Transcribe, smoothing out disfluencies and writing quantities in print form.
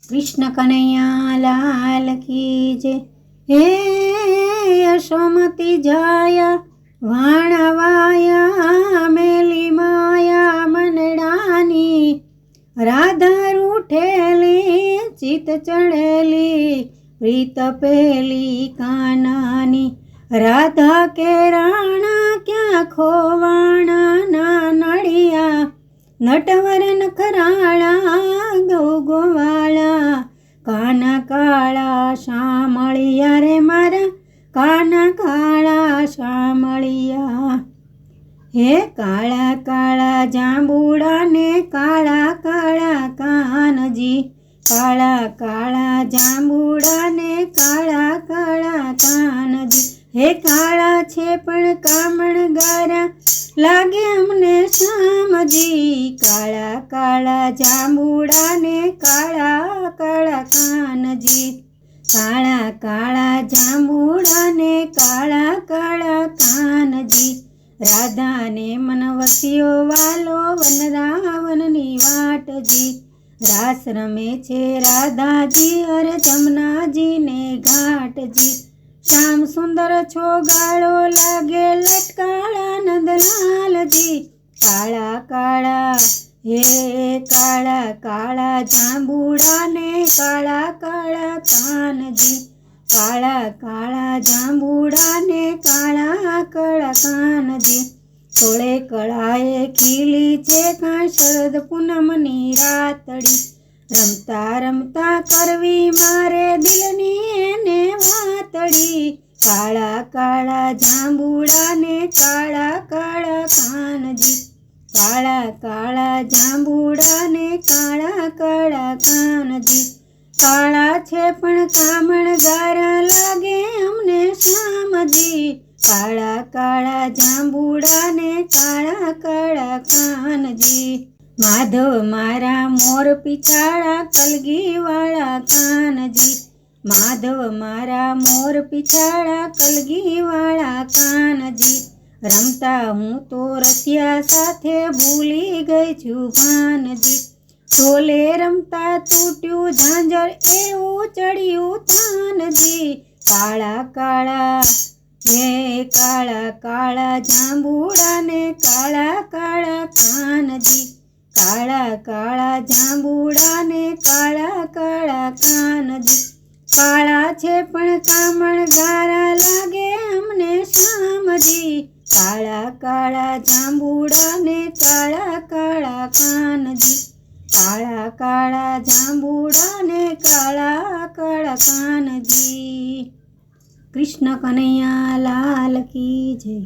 कृष्ण कन्हैया लाल की जय। हे यशोमती जाया वाणवाया मेली माया मनडानी, राधा रूठेली चित चढ़ेली प्रीत पेली कानानी, राधा के राणा क्या खोवाणा ना नड़िया, नटवर नखराळा गौ गोवाळा, काना काळा शामळिया रे मारा काना काळा शामळिया। हे काळा काळा जांबूड़ा ने काळा काळा कानजी, काळा काळा जांबूड़ा ने काळा काळा कानजी। हे काळा छे पण कामणगारा लागे अमने श्यामजी, काळा काळा जांबूड़ा ने काळा काळा कानजी, काळा काळा जांबूड़ा ने काळा काळा कानजी। राधा ने मन वसियो वालो वनरावननी वाटजी, रास रमे छे राधाजी अरे जमुनाजी ने घाटजी। श्याम सुंदर छोगाड़ो लागे लटकाड़ा नंदलालजी, काळा काळा हे काळा काळा जांबूड़ा ने काळा काळा कानजी, काळा काळा जांबूड़ा ने काळा काळा कानजी। तोळे कळाए खीली छे कां शरद पूनमनी रातड़ी, रमता रमता करवी मारे दिलनी एने वातड़ी, काळा काळा जांबूड़ा ने काळा काळा कानजी, काळा काळा जांबूड़ा ने काळा काळा कानजी। काळा छे पण कामणगारा लागे अमने श्यामजी, काळा काळा जांबूड़ा ने काळा काळा कानजी। माधव मारा मोर पिछाड़ा कलगी वाला कानजी, माधव मारा मोर पिछाड़ा कलगी वाला कानजी। रमता हूँ तो रसिया साथे भूली गई छू भानजी, टोले रमता तूट्यू झांझर एवं चढ़्यू तानजी, काळा काळा हे काळा काळा जांबूड़ा ने काळा काळा कानजी, काळा काळा जांबूड़ा ने काळा काळा कानजी। काळा छे पण कामणगारा लागे अमने श्यामजी, काळा काळा जांबूड़ा ने काळा काळा कानजी, काळा काळा जांबूड़ा ने काळा काळा कानजी। कृष्ण कन्हैया लाल की जय।